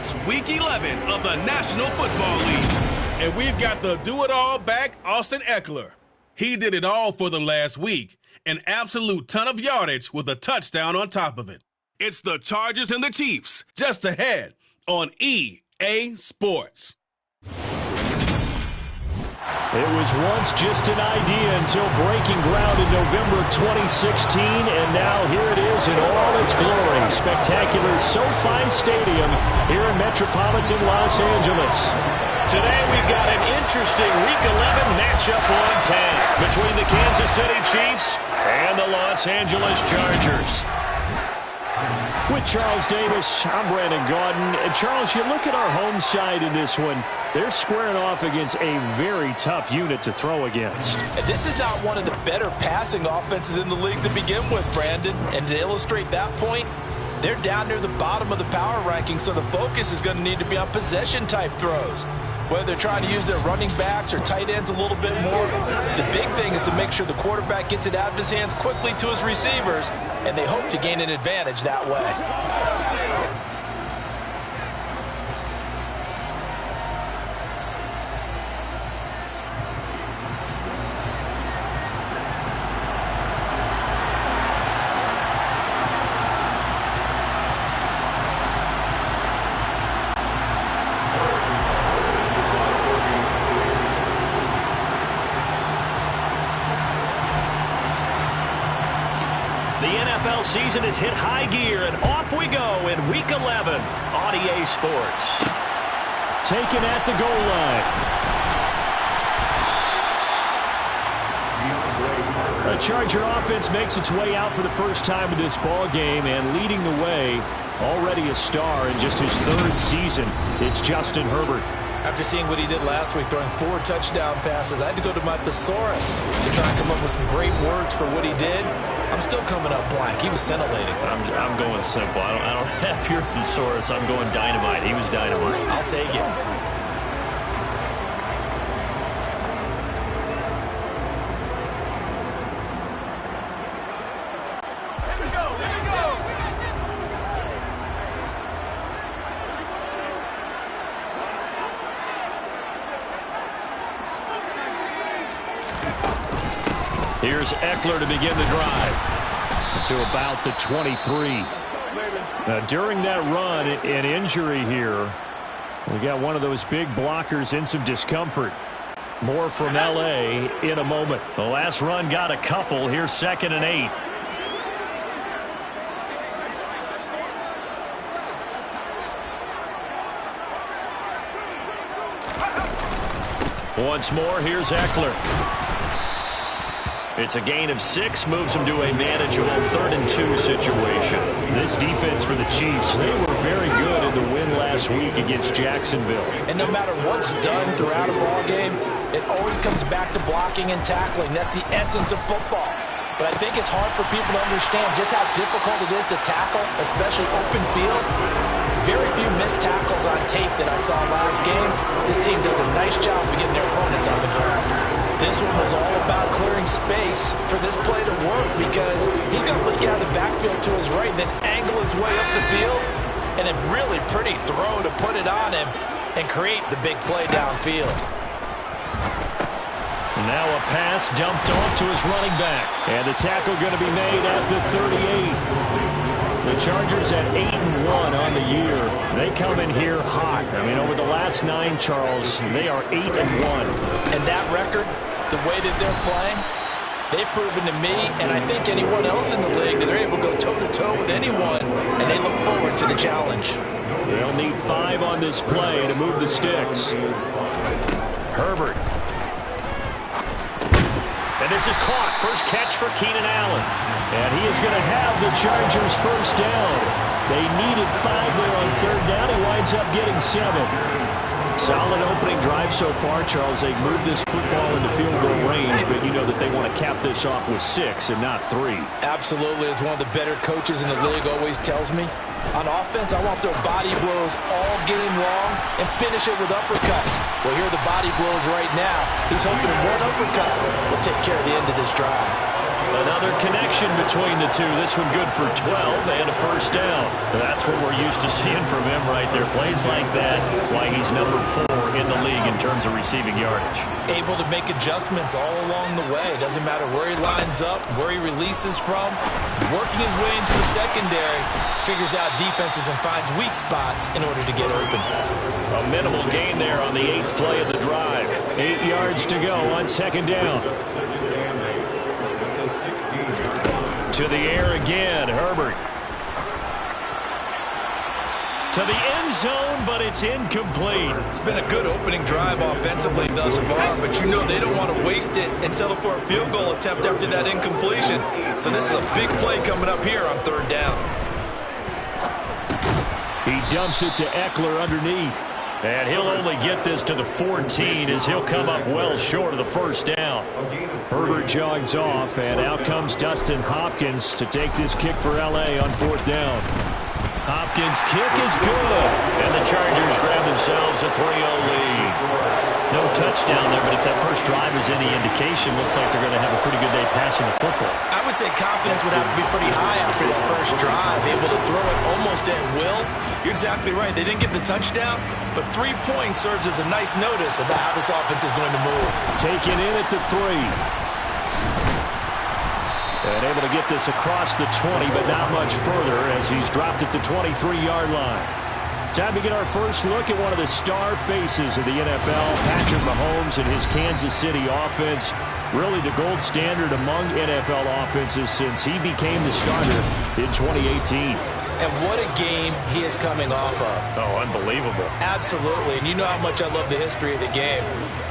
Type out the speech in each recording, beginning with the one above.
It's Week 11 of the National Football League. And we've got the do-it-all back, Austin Eckler. He did it all for them last week. An absolute ton of yardage with a touchdown on top of it. It's the Chargers and the Chiefs, just ahead on EA Sports. It was once just an idea until breaking ground in November of 2016, and now here it is in all its glory. Spectacular SoFi Stadium here in metropolitan Los Angeles. Today we've got an interesting Week 11 matchup on tap between the Kansas City Chiefs and the Los Angeles Chargers. With Charles Davis, I'm Brandon Gaudin. And Charles, you look at our home side in this one. They're squaring off against a very tough unit to throw against. And this is not one of the better passing offenses in the league to begin with, Brandon. And to illustrate that point, they're down near the bottom of the power ranking, so the focus is going to need to be on possession-type throws. Whether they're trying to use their running backs or tight ends a little bit more, the big thing is to make sure the quarterback gets it out of his hands quickly to his receivers, and they hope to gain an advantage that way. Season has hit high gear, and off we go in Week 11 on EA Sports. Taken at the goal line. A Charger offense makes its way out for the first time in this ball game, and leading the way, already a star in just his third season, it's Justin Herbert. After seeing what he did last week, throwing 4 touchdown passes, I had to go to my thesaurus to try and come up with some great words for what he did. I'm still coming up blank. He was scintillating. I'm going simple. I don't have your thesaurus. I'm going dynamite. He was dynamite. I'll take it. Here's Eckler to begin the drive to about the 23. During that run, an injury here. We got one of those big blockers in some discomfort. More from L.A. in a moment. The last run got a couple. Here's 2nd and 8. Once more, here's Eckler. It's a gain of 6, moves him to a manageable 3rd and 2 situation. This defense for the Chiefs, they were very good in the win last week against Jacksonville. And no matter what's done throughout a ball game, it always comes back to blocking and tackling. That's the essence of football. But I think it's hard for people to understand just how difficult it is to tackle, especially open field. Very few missed tackles on tape that I saw last game. This team does a nice job of getting their opponents on the ground. This one was all about clearing space for this play to work because he's going to leak out of the backfield to his right and then angle his way up the field. And a really pretty throw to put it on him and create the big play downfield. Now a pass dumped off to his running back. And the tackle going to be made at the 38. The Chargers at 8-1 on the year. They come in here hot. I mean, over the last 9, Charles, they are 8-1. And that record, the way that they're playing, they've proven to me, and I think anyone else in the league, that they're able to go toe-to-toe with anyone, and they look forward to the challenge. They'll need 5 on this play to move the sticks. Herbert. And this is caught. First catch for Keenan Allen. And he is going to have the Chargers first down. They needed 5 there on 3rd down. He winds up getting 7. Solid opening drive so far, Charles. They've moved this football into field goal range, but you know that they want to cap this off with 6 and not 3. Absolutely. As one of the better coaches in the league always tells me, on offense, I want their body blows all game long and finish it with uppercuts. Well, here are the body blows right now. He's hoping one uppercut will take care of the end of this drive. Another connection between the two. This one good for 12 and a first down. That's what we're used to seeing from him right there. Plays like that, why he's number 4 in the league in terms of receiving yardage. Able to make adjustments all along the way. Doesn't matter where he lines up, where he releases from. Working his way into the secondary. Figures out defenses and finds weak spots in order to get open. A minimal gain there on the 8th play of the drive. 8 yards to go on second down. To the air again, Herbert. To the end zone, but it's incomplete. It's been a good opening drive offensively thus far, but you know they don't want to waste it and settle for a field goal attempt after that incompletion. So this is a big play coming up here on third down. He dumps it to Eckler underneath. And he'll only get this to the 14 as he'll come up well short of the first down. Herbert jogs off, and out comes Dustin Hopkins to take this kick for L.A. on fourth down. Hopkins' kick is good, and the Chargers grab themselves a 3-0 lead. No touchdown there, but if that first drive is any indication, looks like they're going to have a pretty good day passing the football. I would say confidence would have to be pretty high after that first drive. Able to throw it almost at will. You're exactly right. They didn't get the touchdown, but 3 points serves as a nice notice about how this offense is going to move. Taken in at the 3. And able to get this across the 20, but not much further as he's dropped at the 23-yard line. Time to get our first look at one of the star faces of the NFL, Patrick Mahomes and his Kansas City offense. Really the gold standard among NFL offenses since he became the starter in 2018. And what a game he is coming off of. Oh, unbelievable. Absolutely. And you know how much I love the history of the game.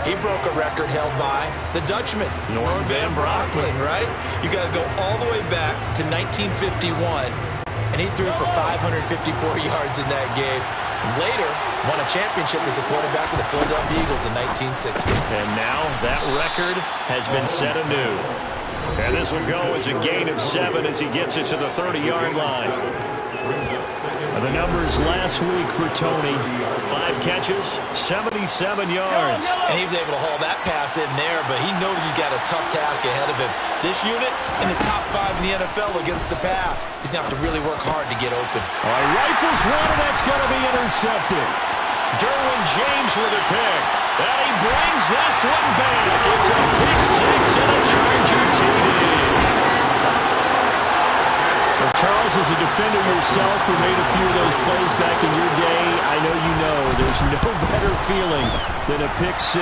He broke a record held by the Dutchman, Norm Van Brocklin, right? You got to go all the way back to 1951, and he threw for 554 yards in that game. And later, won a championship as a quarterback for the Philadelphia Eagles in 1960. And now that record has been set anew. And this will go as a gain of 7 as he gets it to the 30-yard line. The numbers last week for Tony, 5 catches, 77 yards. And he was able to haul that pass in there, but he knows he's got a tough task ahead of him. This unit in the top 5 in the NFL against the pass. He's going to have to really work hard to get open. All right, rifles one, and that's going to be intercepted. Derwin James with a pick. And he brings this one back. It's a pick 6 and a Charger TD. Charles, as a defender yourself who made a few of those plays back in your day, I know you know there's no better feeling than a pick 6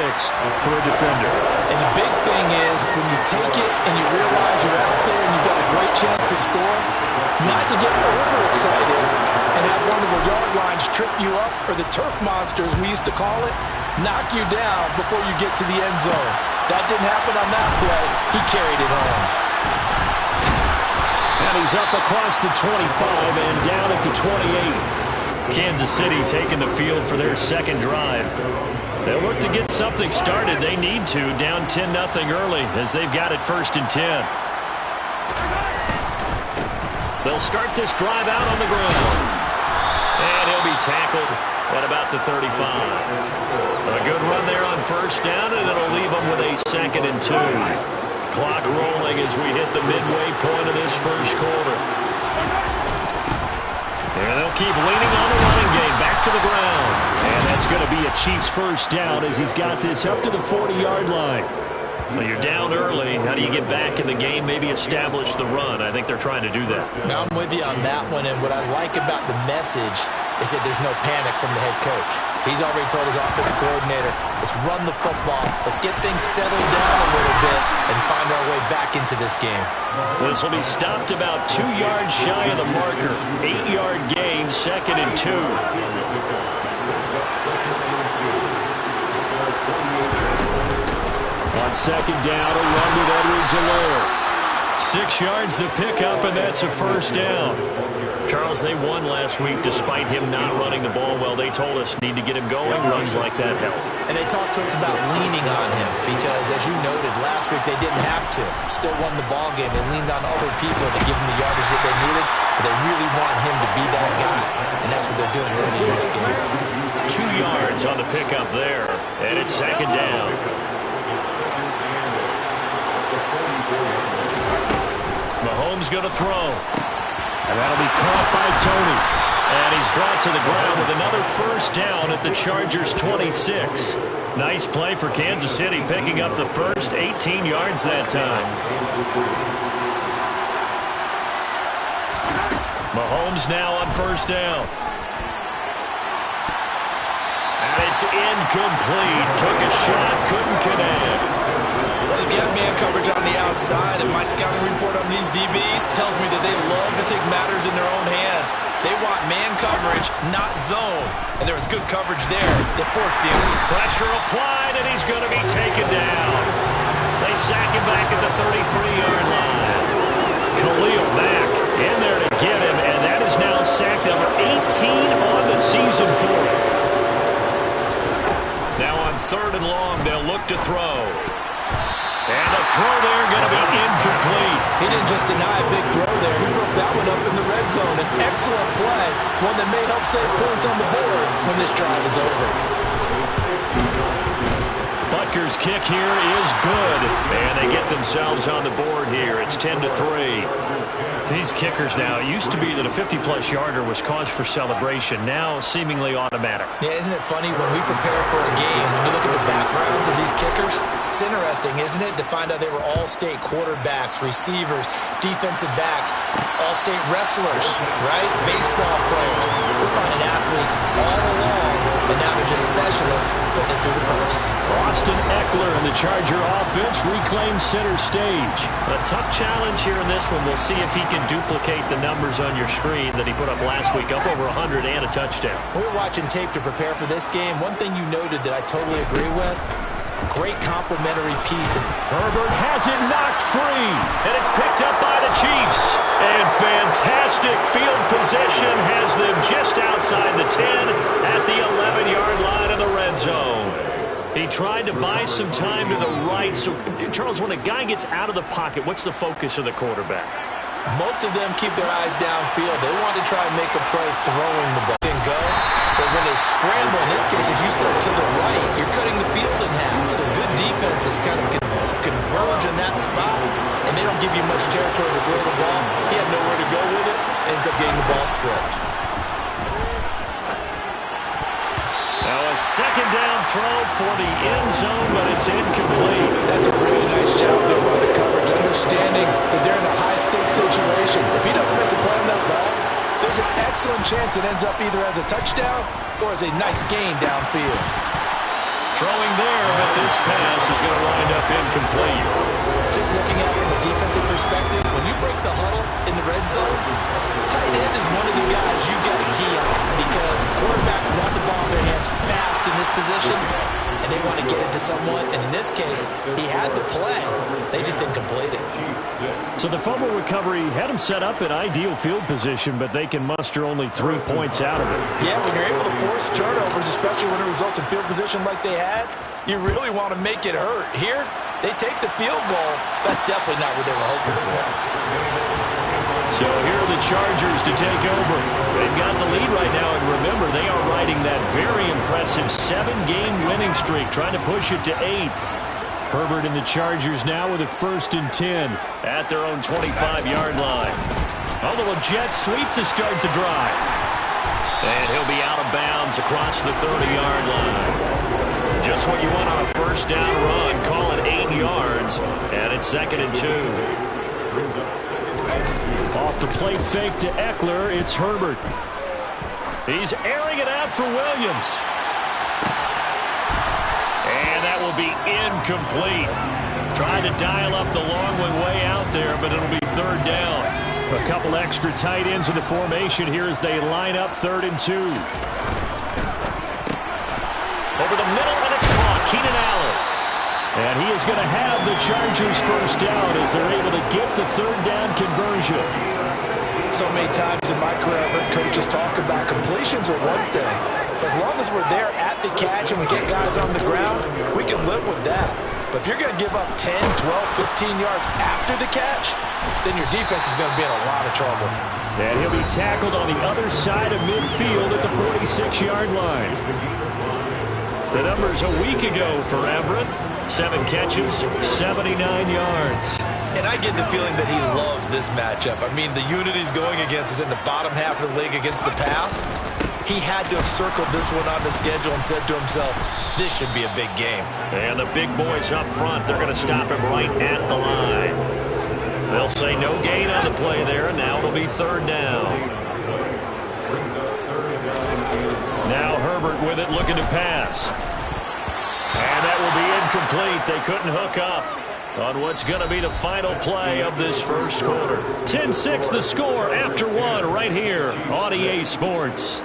for a defender. And the big thing is when you take it and you realize you're out there and you've got a great chance to score, not to get overexcited and have one of the yard lines trip you up, or the turf monsters we used to call it, knock you down before you get to the end zone. That didn't happen on that play. He carried it home. And he's up across the 25 and down at the 28. Kansas City taking the field for their second drive. They'll look to get something started. They need to, down 10-0 early as they've got it 1st and 10. They'll start this drive out on the ground. And he'll be tackled at about the 35. A good run there on 1st down, and it'll leave them with a 2nd and 2. Clock rolling as we hit the midway point of this first quarter. And they'll keep leaning on the running game. Back to the ground. And that's going to be a Chiefs first down as he's got this up to the 40-yard line. Well, you're down early. How do you get back in the game? Maybe establish the run. I think they're trying to do that. Now I'm with you on that one, and what I like about the message is that there's no panic from the head coach. He's already told his offensive coordinator, let's run the football, let's get things settled down a little bit and find our way back into this game. This will be stopped about 2 yards shy of the marker. 8-yard gain, 2nd and 2. On 2nd down, a run with Edwards-Helaire. 6 yards the pickup, and that's a first down. Charles, they won last week despite him not running the ball well. They told us need to get him going. Runs like that help. And they talked to us about leaning on him because, as you noted, last week they didn't have to. Still won the ball game. They leaned on other people to give them the yardage that they needed, but they really want him to be that guy, and that's what they're doing early in this game. 2 yards on the pickup there, and it's 2nd down. Mahomes going to throw. And that'll be caught by Tony. And he's brought to the ground with another first down at the Chargers' 26. Nice play for Kansas City, picking up the first 18 yards that time. Mahomes now on first down. And it's incomplete. Took a shot, couldn't connect. They've got man coverage on the outside, and my scouting report on these DBs tells me that they love to take matters in their own hands. They want man coverage, not zone. And there was good coverage there that forced the injury. Pressure applied, and he's going to be taken down. They sack him back at the 33-yard line. Khalil Mack in there to get him, and that is now sack number 18 on the season for him. Now on 3rd and long, they'll look to throw. And the throw there going to be incomplete. He didn't just deny a big throw there. He broke that one up in the red zone. An excellent play. One that may help save points on the board when this drive is over. Butker's kick here is good. And they get themselves on the board here. It's 10-3. These kickers now, it used to be that a 50-plus yarder was cause for celebration. Now seemingly automatic. Yeah, isn't it funny when we prepare for a game, when you look at the backgrounds of these kickers, it's interesting, isn't it, to find out they were all-state quarterbacks, receivers, defensive backs, all-state wrestlers, right? Baseball players. We're finding athletes all along, and now they're just specialists putting it through the posts. Austin Eckler and the Charger offense reclaim center stage. A tough challenge here in this one. We'll see if he can duplicate the numbers on your screen that he put up last week, up over 100 and a touchdown. We were watching tape to prepare for this game. One thing you noted that I totally agree with, great complimentary piece. Herbert has it knocked free, and it's picked up by the Chiefs. And fantastic field possession has them just outside the 10 at the 11-yard line of the red zone. He tried to buy some time to the right. So, Charles, when a guy gets out of the pocket, what's the focus of the quarterback? Most of them keep their eyes downfield. They want to try and make a play throwing the ball and go. But when they scramble, in this case, as you said, to the right, you're cutting the field in half. So good defenses kind of converge in that spot, and they don't give you much territory to throw the ball. He had nowhere to go with it. Ends up getting the ball stripped. Now a second down throw for the end zone, but it's incomplete. That's a really nice job there by the coverage, understanding that they're in a high-stakes situation. If he doesn't make a play on that ball, there's an excellent chance it ends up either as a touchdown or as a nice gain downfield. Throwing there, but this pass is going to wind up incomplete. Just looking at it from a defensive perspective, when you break the huddle in the red zone, tight end is one of the guys you've got to key on because quarterbacks want the ball in their hands fast in this position, and they want to get it to someone. And in this case, he had the play. They just didn't complete it. So the fumble recovery had him set up in ideal field position, but they can muster only 3 points out of it. Yeah, when you're able to force turnovers, especially when it results in field position like they had, you really want to make it hurt. Here, they take the field goal. That's definitely not what they were hoping for. So here are the Chargers to take over. They've got the lead right now, and remember, they are riding that very impressive 7-game winning streak, trying to push it to 8. Herbert and the Chargers now with a 1st and 10 at their own 25-yard line. A little jet sweep to start the drive. And he'll be out of bounds across the 30-yard line. Just what you want on a first down run. Call it 8 yards, and it's 2nd and 2. Off the play fake to Eckler, it's Herbert. He's airing it out for Williams. And that will be incomplete. Trying to dial up the long one way out there, but it'll be 3rd down. A couple extra tight ends in the formation here as they line up 3rd and 2. Over the middle, and it's caught. Keenan Allen. And he is going to have the Chargers first down as they're able to get the 3rd down conversion. So many times in my career, I've heard coaches talk about completions are one thing. But as long as we're there at the catch and we get guys on the ground, we can live with that. But if you're going to give up 10, 12, 15 yards after the catch, then your defense is going to be in a lot of trouble. And he'll be tackled on the other side of midfield at the 46-yard line. The numbers a week ago for Everett. 7 catches, 79 yards. And I get the feeling that he loves this matchup. I mean, the unit he's going against is in the bottom half of the league against the pass. He had to have circled this one on the schedule and said to himself, this should be a big game. And the big boys up front, they're going to stop him right at the line. They'll say no gain on the play there, and now it'll be third down. Now Herbert with it, looking to pass. And that will be incomplete. They couldn't hook up on what's going to be the final play of this first quarter. 10-6 the score after one right here on EA Sports.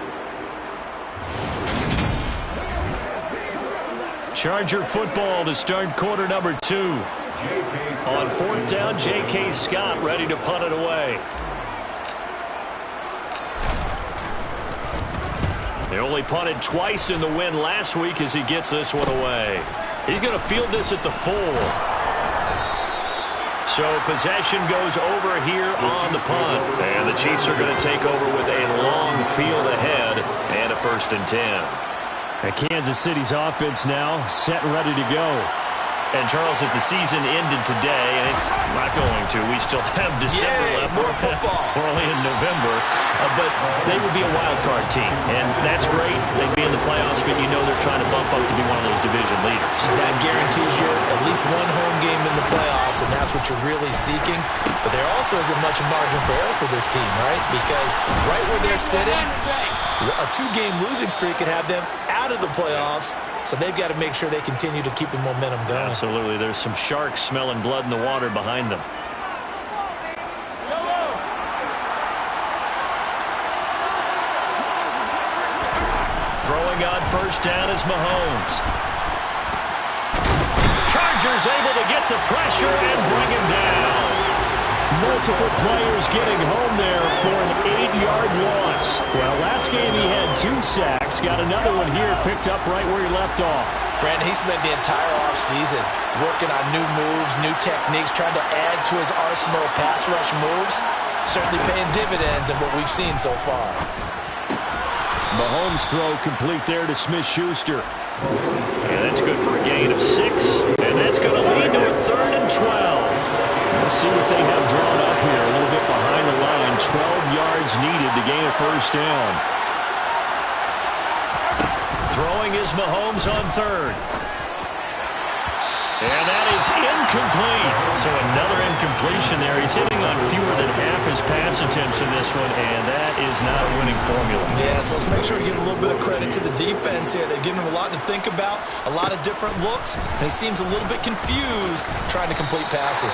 Charger football to start quarter number 2. On fourth down, J.K. Scott ready to punt it away. They only punted twice in the win last week as he gets this one away. He's going to field this at the 4. So possession goes over here on the punt. And the Chiefs are going to take over with a long field ahead and a 1st and 10. And Kansas City's offense now set and ready to go. And, Charles, if the season ended today, and it's not going to, we still have December left. More football. We're only in November. But they would be a wild card team. And that's great. They'd be in the playoffs, but you know they're trying to bump up to be one of those division leaders. That guarantees you at least one home game in the playoffs, and that's what you're really seeking. But there also isn't much margin for error for this team, right? Because right where they're sitting, a 2-game losing streak could have them out of the playoffs. So they've got to make sure they continue to keep the momentum going. Absolutely. There's some sharks smelling blood in the water behind them. Throwing on first down is Mahomes. Chargers able to get the pressure and bring him down. Multiple players getting home there for an 8-yard loss. Well, last game he had 2 sacks. Got another one here picked up right where he left off. Brandon, he spent the entire offseason working on new moves, new techniques, trying to add to his arsenal of pass rush moves. Certainly paying dividends in what we've seen so far. Mahomes' throw complete there to Smith-Schuster. And that's good for a gain of 6. And that's going to lead to a 3rd and 12. Let's see what they have drawn up here. A little bit behind the line. 12 yards needed to gain a first down. Throwing is Mahomes on 3rd. And that is incomplete. So another incompletion there. He's hitting on fewer than half his pass attempts in this one, and that is not a winning formula. Yeah, so let's make sure we give a little bit of credit to the defense here. They've given him a lot to think about, a lot of different looks, and he seems a little bit confused trying to complete passes.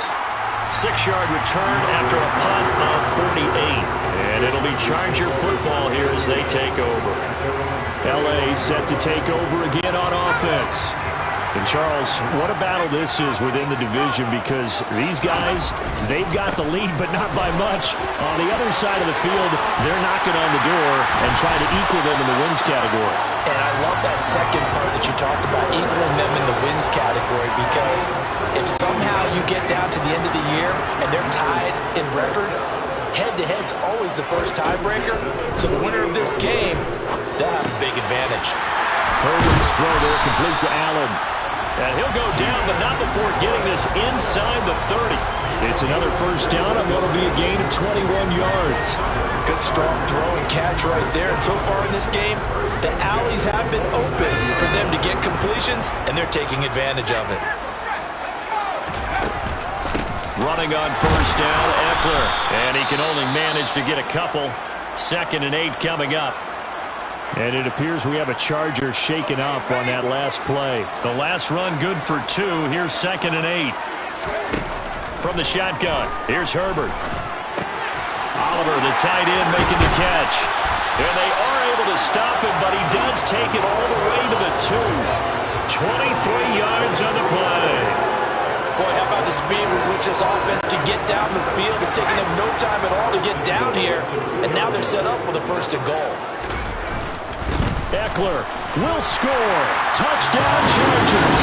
6-yard return after a punt of 48. And it'll be Charger football here as they take over. L.A. set to take over again on offense. And, Charles, what a battle this is within the division, because these guys, they've got the lead, but not by much. On the other side of the field, they're knocking on the door and trying to equal them in the wins category. And I love that second part that you talked about, equaling them in the wins category, because if somehow you get down to the end of the year and they're tied in record, head-to-head's always the first tiebreaker. So the winner of this game, they'll have a big advantage. Herbert's throw there complete to Allen. And he'll go down, but not before getting this inside the 30. It's another first down, and what'll be a gain of 21 yards. Good, strong throw and catch right there. And so far in this game, the alleys have been open for them to get completions, and they're taking advantage of it. Running on first down, Eckler. And he can only manage to get a couple. 2nd and 8 coming up. And it appears we have a Charger shaken up on that last play. The last run good for 2. Here's 2nd and 8. From the shotgun, here's Herbert. Oliver, the tight end, making the catch. And they are able to stop him, but he does take it all the way to the 2. 23 yards on the play. Boy, how about the speed with which this offense can get down the field? It's taking them no time at all to get down here. And now they're set up with a 1st and goal. Eckler will score. Touchdown, Chargers.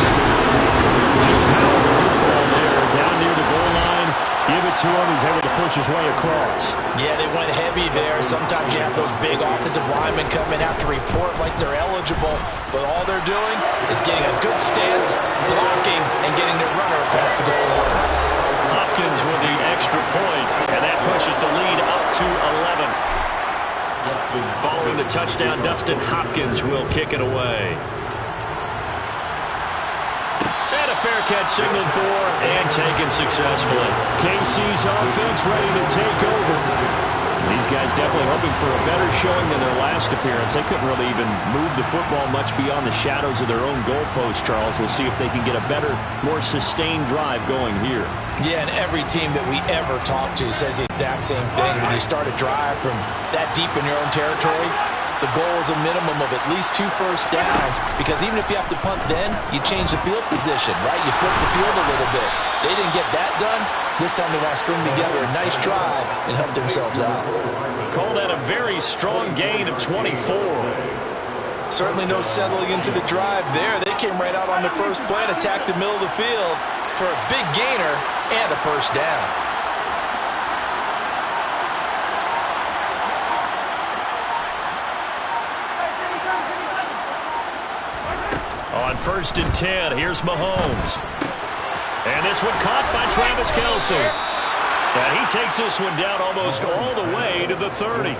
Just power football there. Down near the goal line. Give it to him. He's able to push his way across. Yeah, they went heavy there. Sometimes you have those big offensive linemen come in after report like they're eligible. But all they're doing is getting a good stance, blocking, and getting their runner across the goal line. Up Hopkins with the extra point, and that pushes the lead up to 11. Following the touchdown, Dustin Hopkins will kick it away. And a fair catch signaled for and taken successfully. KC's offense ready to take over. These guys definitely hoping for a better showing than their last appearance. They couldn't really even move the football much beyond the shadows of their own goalpost, Charles. We'll see if they can get a better, more sustained drive going here. Yeah, and every team that we ever talk to says the exact same thing. When you start a drive from that deep in your own territory, the goal is a minimum of at least 2 first downs, because even if you have to punt then, you change the field position, right? You flip the field a little bit. They didn't get that done. This time they want to string together a nice drive and help themselves out. Call that a very strong gain of 24. Certainly no settling into the drive there. They came right out on the first play and attacked the middle of the field for a big gainer and a first down. On 1st and 10, here's Mahomes. And this one caught by Travis Kelce. And he takes this one down almost all the way to the 30.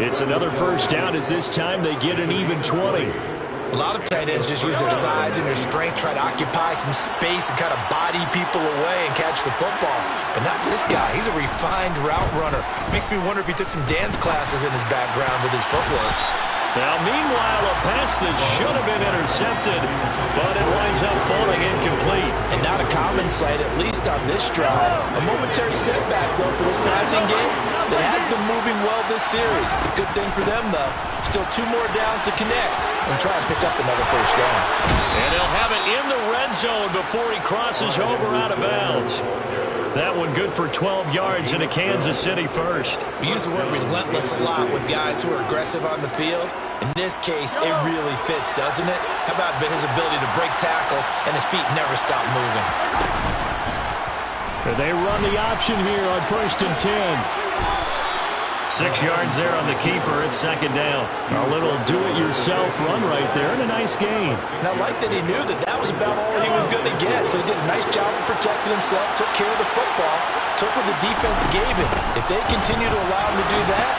It's another first down as this time they get an even 20. A lot of tight ends just use their size and their strength, try to occupy some space and kind of body people away and catch the football. But not this guy. He's a refined route runner. Makes me wonder if he took some dance classes in his background with his footwork. Now, meanwhile, a pass that should have been intercepted, but it winds up falling incomplete. And not a common sight, at least on this drive. A momentary setback, though, for this passing game that has been moving well this series. Good thing for them, though. Still 2 more downs to connect and try and pick up another first down. And he'll have it in the red zone before he crosses over out of bounds. That one good for 12 yards in a Kansas City first. We use the word relentless a lot with guys who are aggressive on the field. In this case, it really fits, doesn't it? How about his ability to break tackles and his feet never stop moving? They run the option here on 1st and 10. 6 yards there on the keeper. It's 2nd down. A little do-it-yourself run right there and a nice gain. And I like that he knew that was about all he was going to get. So he did a nice job of protecting himself, took care of the football, took what the defense gave him. If they continue to allow him to do that,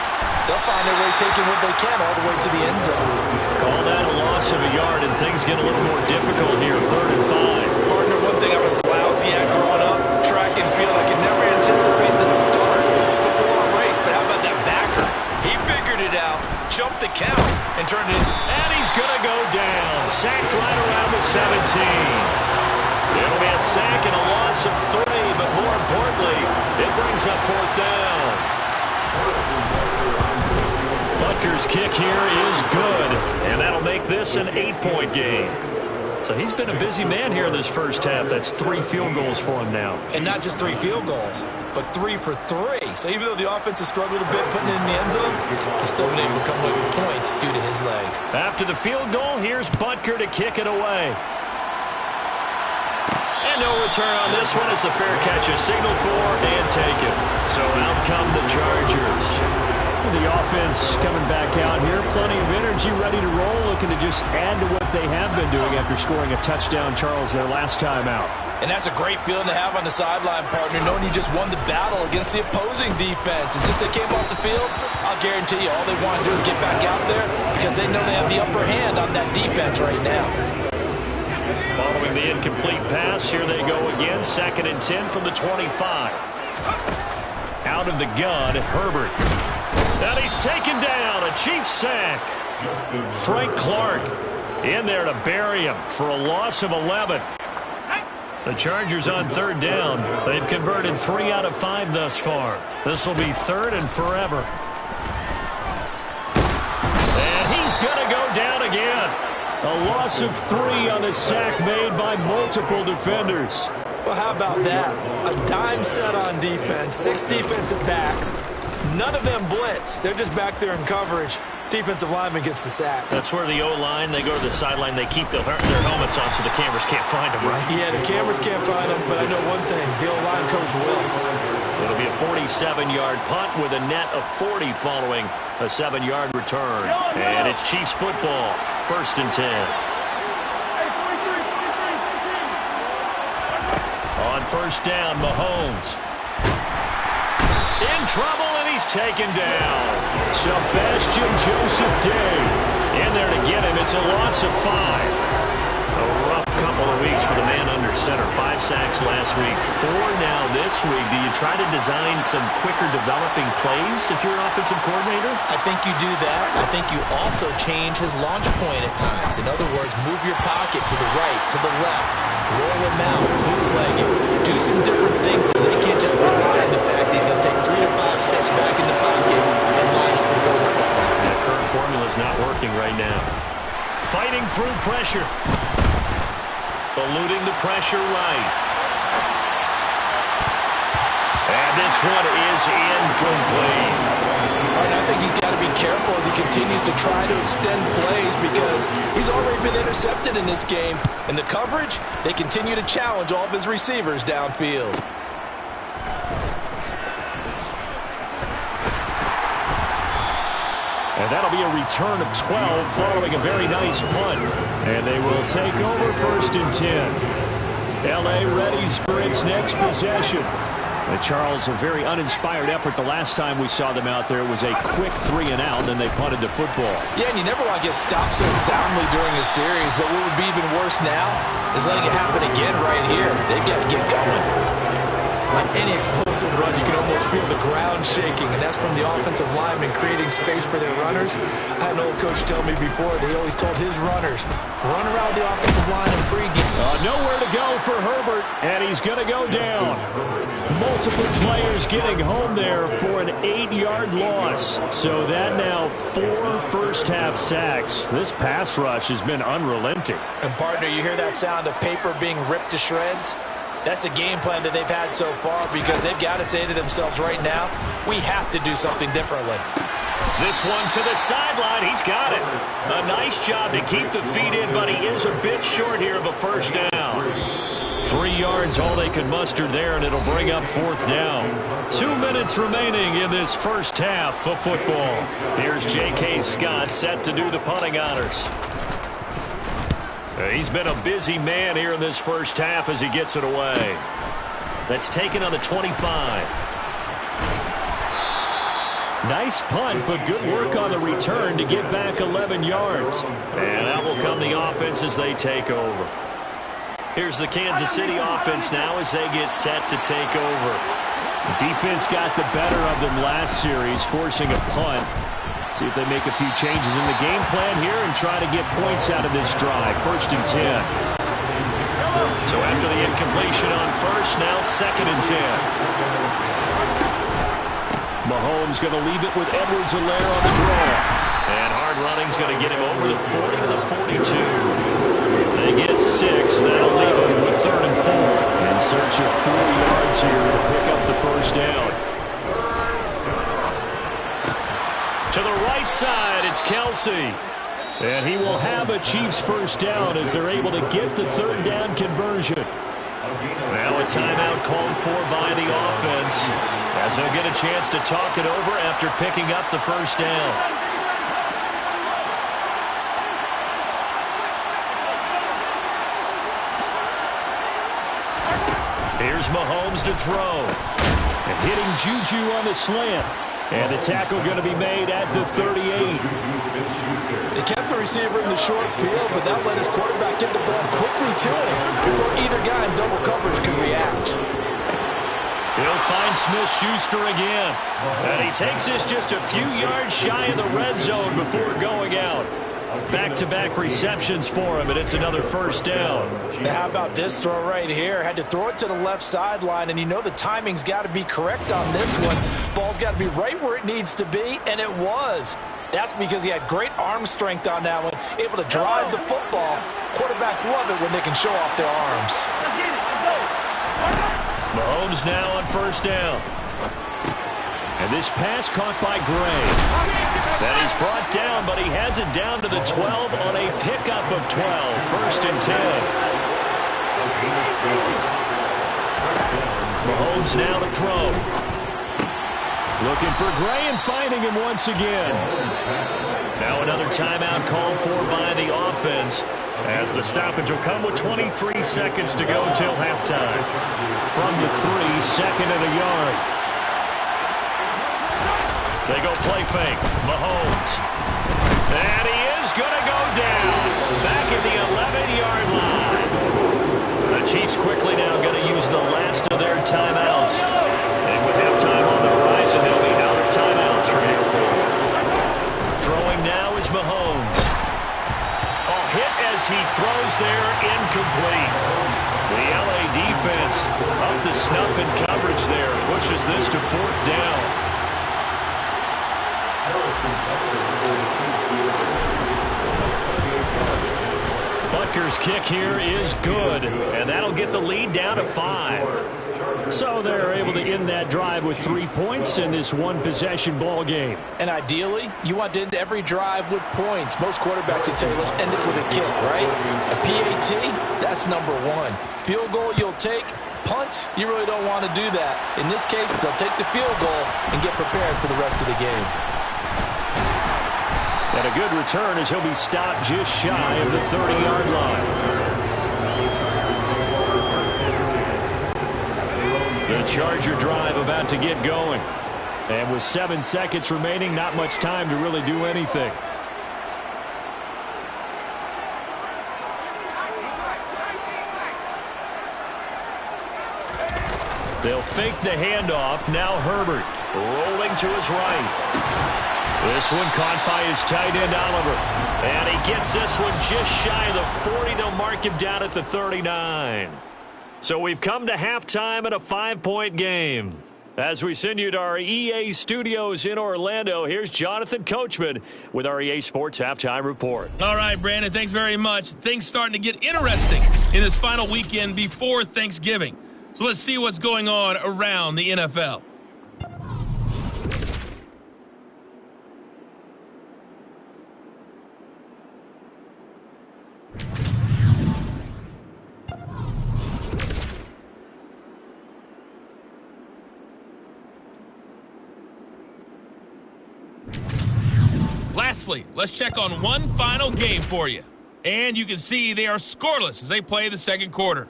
they'll find their way taking what they can all the way to the end zone. Call that a loss of a yard, and things get a little more difficult here. 3rd and 5. Partner, one thing I was lousy at growing up, track and field, I could never anticipate the start before a race. But how about that backer? He figured it out, jumped the count, and turned it in. And he's going to go down. Sacked right around the 17. It'll be a sack and a loss of 3, but more importantly, it brings up 4th down. Butker's kick here is good, and that'll make this an 8-point game. So he's been a busy man here in this first half. That's 3 field goals for him now. And not just 3 field goals, but 3 for 3. So even though the offense has struggled a bit putting it in the end zone, he's still been able to come away with points due to his leg. After the field goal, here's Butker to kick it away. And no return on this one as the fair catch is signaled for and taken. So out come the Chargers. The offense coming back out here. Plenty of energy, ready to roll, looking to just add to what they have been doing after scoring a touchdown, Charles, their last time out. And that's a great feeling to have on the sideline, partner, knowing you just won the battle against the opposing defense. And since they came off the field, I'll guarantee you all they want to do is get back out there because they know they have the upper hand on that defense right now. Following the incomplete pass, here they go again. 2nd and 10 from the 25. Out of the gun, Herbert. And he's taken down, a Chiefs sack. Frank Clark in there to bury him for a loss of 11. The Chargers on 3rd down. They've converted 3 out of 5 thus far. This will be 3rd and forever. And he's going to go down again. A loss of 3 on the sack made by multiple defenders. Well, how about that? A dime set on defense, 6 defensive backs. None of them blitz. They're just back there in coverage. Defensive lineman gets the sack. That's where the O-line, they go to the sideline, they keep their helmets on so the cameras can't find them, right? Yeah, the cameras can't find them, but I know one thing. The O-line coach will. It'll be a 47-yard punt with a net of 40 following a 7-yard return. And it's Chiefs football, 1st and 10. On 1st down, Mahomes. In trouble, and he's taken down. Sebastian Joseph Day in there to get him. It's a loss of 5. A rough couple of weeks for the man under center. 5 sacks last week, 4 now this week. Do you try to design some quicker developing plays if you're an offensive coordinator? I think you do that. I think you also change his launch point at times. In other words, move your pocket to the right, to the left, roll him out, bootleg it, do some different things so they can't just rely on the fact that he's going to take 3 to 5 steps back in the pocket and line up and go the ball. That current formula is not working right now. Fighting through pressure. Eluding the pressure right. And this one is incomplete. All right, I think he's got to be careful as he continues to try to extend plays because he's already been intercepted in this game. And the coverage, they continue to challenge all of his receivers downfield. And that'll be a return of 12 following a very nice punt. And they will take over 1st and 10. L.A. readies for its next possession. And Charles, a very uninspired effort the last time we saw them out there. It was a quick 3 and out, and then they punted the football. Yeah, and you never want to get stopped so soundly during a series, but what would be even worse now is letting it happen again right here. They've got to get going. On any explosive run, you can almost feel the ground shaking, and that's from the offensive linemen creating space for their runners. I had an old coach tell me before, they always told his runners, run around the offensive line in pregame. Nowhere to go for Herbert, and he's going to go down. Multiple players getting home there for an 8-yard loss. So that now 4 first-half sacks. This pass rush has been unrelenting. And partner, you hear that sound of paper being ripped to shreds? That's the game plan that they've had so far because they've got to say to themselves right now, we have to do something differently. This one to the sideline. He's got it. A nice job to keep the feet in, but he is a bit short here of a first down. 3 yards, all they can muster there, and it'll bring up 4th down. 2 minutes remaining in this first half of football. Here's J.K. Scott set to do the punting honors. He's been a busy man here in this first half as he gets it away. That's taken on the 25. Nice punt, but good work on the return to get back 11 yards. And that will come the offense as they take over. Here's the Kansas City offense now as they get set to take over. The defense got the better of them last series, forcing a punt. See if they make a few changes in the game plan here and try to get points out of this drive. 1st and 10. So after the incompletion on first, now 2nd and 10. Mahomes going to leave it with Edwards-Helaire on the draw. And hard running's going to get him over the 40 to the 42. They get 6. That'll leave him with 3rd and 4. In search of 4 yards here to pick up the first down. To the right side, it's Kelsey. And he will have a Chiefs first down as they're able to get the 3rd down conversion. Now a timeout called for by the offense as they'll get a chance to talk it over after picking up the first down. Here's Mahomes to throw. And hitting Juju on the slant. And the tackle going to be made at the 38. They kept the receiver in the short field, but that let his quarterback get the ball quickly to him before either guy in double coverage could react. He'll find Smith-Schuster again. And he takes this just a few yards shy of the red zone before going out. Back-to-back receptions for him, and it's another first down. Now, how about this throw right here? Had to throw it to the left sideline, and you know the timing's got to be correct on this one. Ball's got to be right where it needs to be, and it was. That's because he had great arm strength on that one, able to drive the football. Quarterbacks love it when they can show off their arms. Mahomes now on first down. And this pass caught by Gray. That he's brought down, but he has it down to the 12 on a pickup of 12. 1st and 10. Mahomes now to throw. Looking for Gray and finding him once again. Now another timeout called for by the offense as the stoppage will come with 23 seconds to go until halftime. From the 3, 2nd and a yard. They go play fake. Mahomes. And he is going to go down. Back at the 11-yard line. The Chiefs quickly now going to use the last of their timeouts. And with halftime on the horizon, they'll be out of timeouts from here forward. Throwing now is Mahomes. A hit as he throws there, incomplete. The LA defense up to snuff in coverage there. Pushes this to fourth down. Butker's kick here is good, and that'll get the lead down to 5. So they're able to end that drive with 3 points in this one-possession ball game. And ideally, you want to end every drive with points. Most quarterbacks would say, let's end it with a kick, right? A PAT, that's number 1. Field goal you'll take. Punts, you really don't want to do that. In this case, they'll take the field goal and get prepared for the rest of the game. And a good return as he'll be stopped just shy of the 30-yard line. The Charger drive about to get going. And with 7 seconds remaining, not much time to really do anything. They'll fake the handoff. Now Herbert rolling to his right. This one caught by his tight end, Oliver. And he gets this one just shy of the 40. They'll mark him down at the 39. So we've come to halftime at a 5-point game. As we send you to our EA studios in Orlando, here's Jonathan Coachman with our EA Sports Halftime Report. All right, Brandon, thanks very much. Things starting to get interesting in this final weekend before Thanksgiving. So let's see what's going on around the NFL. Lastly, let's check on one final game for you. And you can see they are scoreless as they play the second quarter.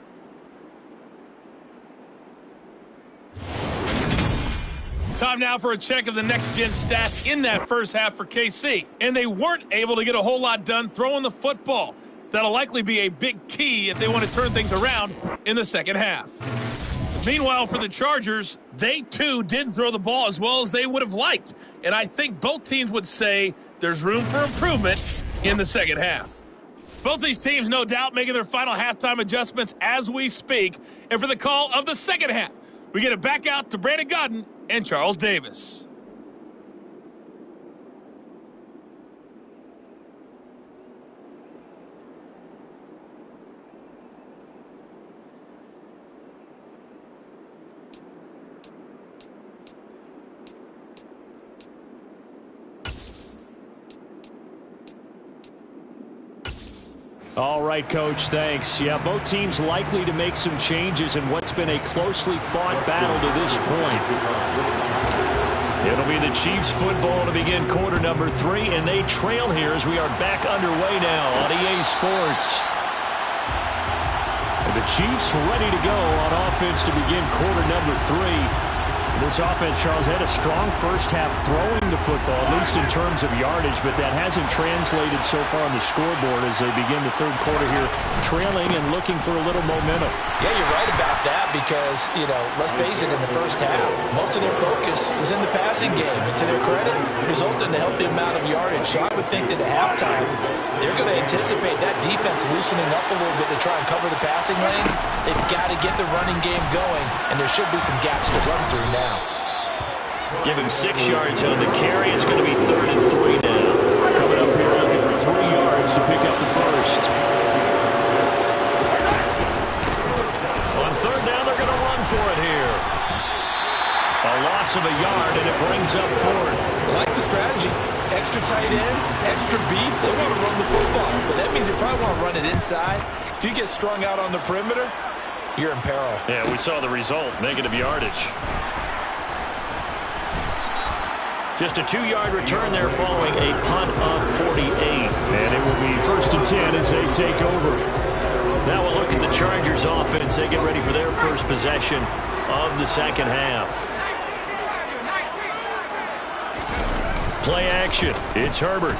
Time now for a check of the next-gen stats in that first half for KC. And they weren't able to get a whole lot done throwing the football. That'll likely be a big key if they want to turn things around in the second half. Meanwhile, for the Chargers, they too didn't throw the ball as well as they would have liked. And I think both teams would say there's room for improvement in the second half. Both these teams, no doubt, making their final halftime adjustments as we speak. And for the call of the second half, we get it back out to Brandon Godden and Charles Davis. All right, Coach, thanks. Yeah, both teams likely to make some changes in what's been a closely fought battle to this point. It'll be the Chiefs football to begin quarter number 3, and they trail here as we are back underway now on EA Sports. And the Chiefs ready to go on offense to begin quarter number 3. This offense, Charles, had a strong first half throwing the football, at least in terms of yardage, but that hasn't translated so far on the scoreboard as they begin the third quarter here, trailing and looking for a little momentum. Yeah, you're right about that because, let's face it, in the first half, most of their focus was in the passing game. And to their credit, it resulted in a healthy amount of yardage. So I would think that at halftime, they're going to anticipate that defense loosening up a little bit to try and cover the passing lane. They've got to get the running game going, and there should be some gaps to run through now. Give him 6 yards on the carry. It's going to be 3rd and 3 now. Coming up here looking for 3 yards to pick up the first. On 3rd down, they're going to run for it here. A loss of a yard, and it brings up 4th. I like the strategy. Extra tight ends, extra beef. They want to run the football, but that means they probably want to run it inside. If you get strung out on the perimeter, you're in peril. Yeah, we saw the result, negative yardage. Just a 2-yard return there following a punt of 48. And it will be 1st and 10 as they take over. Now we'll look at the Chargers offense. They get ready for their first possession of the second half. Play action. It's Herbert.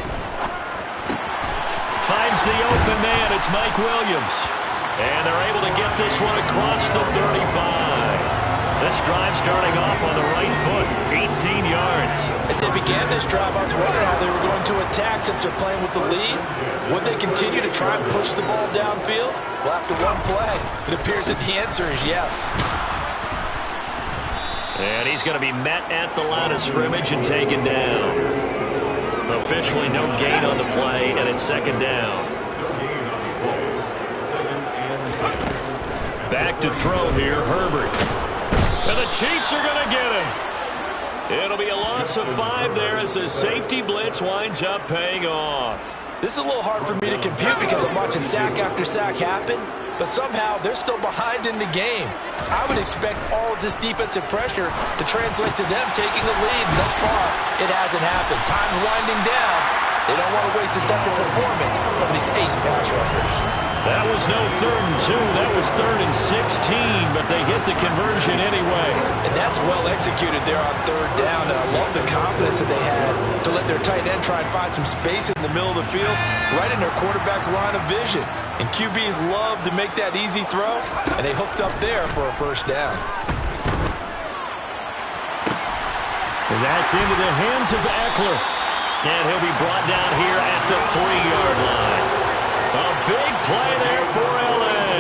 Finds the open man. It's Mike Williams. And they're able to get this one across the 35. This drive starting off on the right foot, 18 yards. As they began this drive, I was wondering how they were going to attack since they're playing with the lead. Would they continue to try and push the ball downfield? Well, after one play, it appears that the answer is yes. And he's going to be met at the line of scrimmage and taken down. Officially no gain on the play, and it's second down. Back to throw here, Herbert. And the Chiefs are going to get him. It'll be a loss of 5 there as the safety blitz winds up paying off. This is a little hard for me to compute because I'm watching sack after sack happen, but somehow they're still behind in the game. I would expect all of this defensive pressure to translate to them taking the lead, and thus far, it hasn't happened. Time's winding down. They don't want to waste a second performance from these ace pass rushers. That was no 3rd and 2. That was 3rd and 16, but they get the conversion anyway. And that's well executed there on 3rd down. And I love the confidence that they had to let their tight end try and find some space in the middle of the field, right in their quarterback's line of vision. And QBs love to make that easy throw, and they hooked up there for a first down. And that's into the hands of Eckler. And he'll be brought down here at the 3-yard line. A big play there for L.A.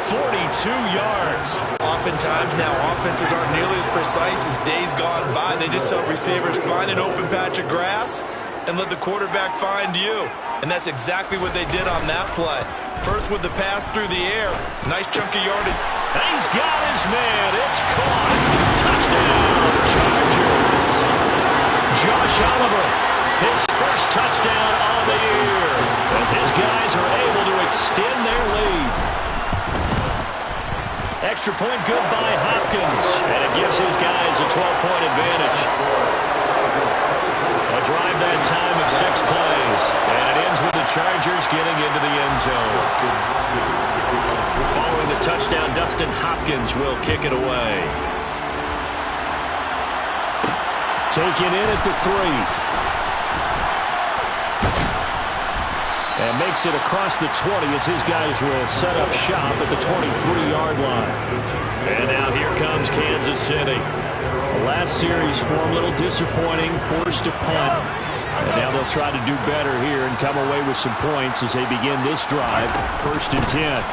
42 yards. Oftentimes now offenses aren't nearly as precise as days gone by. They just help receivers find an open patch of grass and let the quarterback find you. And that's exactly what they did on that play. First with the pass through the air. Nice chunk of yardage. He's got his man. It's caught. Touchdown, Chargers. Josh Oliver, his first touchdown on the year, as his guys are able to extend their lead. Extra point good by Hopkins, and it gives his guys a 12-point advantage. A drive that time of 6 plays, and it ends with the Chargers getting into the end zone. Following the touchdown, Dustin Hopkins will kick it away. Taken in at the 3. And makes it across the 20 as his guys will set up shop at the 23-yard line. And now here comes Kansas City. The last series for him, a little disappointing, forced a punt. And now they'll try to do better here and come away with some points as they begin this drive. 1st and 10.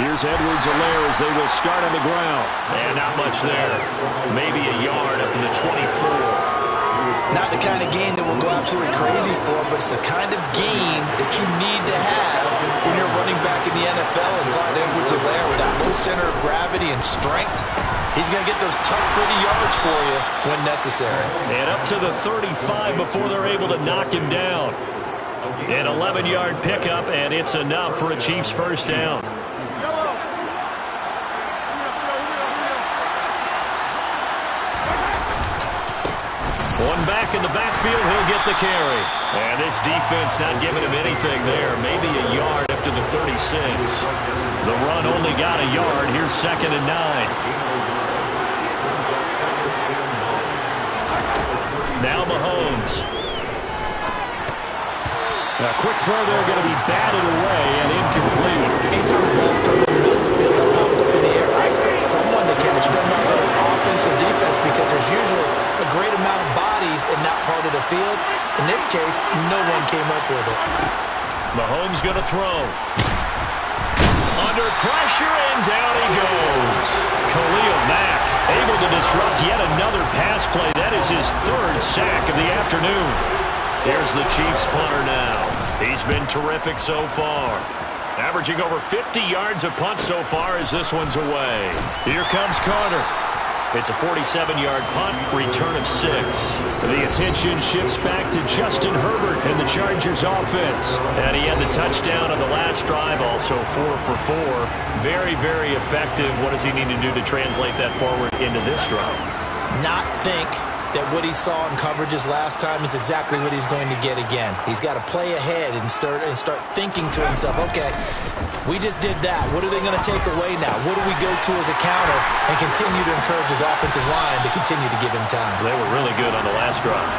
Here's Edwards-Helaire as they will start on the ground. And not much there. Maybe a yard up to the 24. Not the kind of gain that will go absolutely crazy for, but it's the kind of gain that you need to have when you're running back in the NFL. And Clyde Edwards-Helaire, with that low center of gravity and strength, he's going to get those tough, gritty yards for you when necessary. And up to the 35 before they're able to knock him down. An 11-yard pickup, and it's enough for a Chiefs first down. One back in the backfield, he'll get the carry. And this defense not giving him anything there. Maybe a yard up to the 36. The run only got a yard. Here's 2nd and 9. Now Mahomes. A quick throw there, going to be batted away and incomplete. Anytime the ball's thrown in the middle of the field, it's popped up in the air, I expect someone to catch. Doesn't matter whether it's offense or defense, because there's usually a great amount of bodies in that part of the field. In this case, no one came up with it. Mahomes going to throw. Under pressure, and down he goes. Khalil Mack able to disrupt yet another pass play. That is his 3rd sack of the afternoon. Here's the Chiefs punter now. He's been terrific so far. Averaging over 50 yards of punt so far as this one's away. Here comes Carter. It's a 47-yard punt, return of 6. The attention shifts back to Justin Herbert and the Chargers offense. And he had the touchdown on the last drive, also 4 for 4. Very, very effective. What does he need to do to translate that forward into this drive? Not think that what he saw in coverages last time is exactly what he's going to get again. He's got to play ahead and start thinking to himself, okay, we just did that. What are they going to take away now? What do we go to as a counter? And continue to encourage his offensive line to continue to give him time. They were really good on the last drive.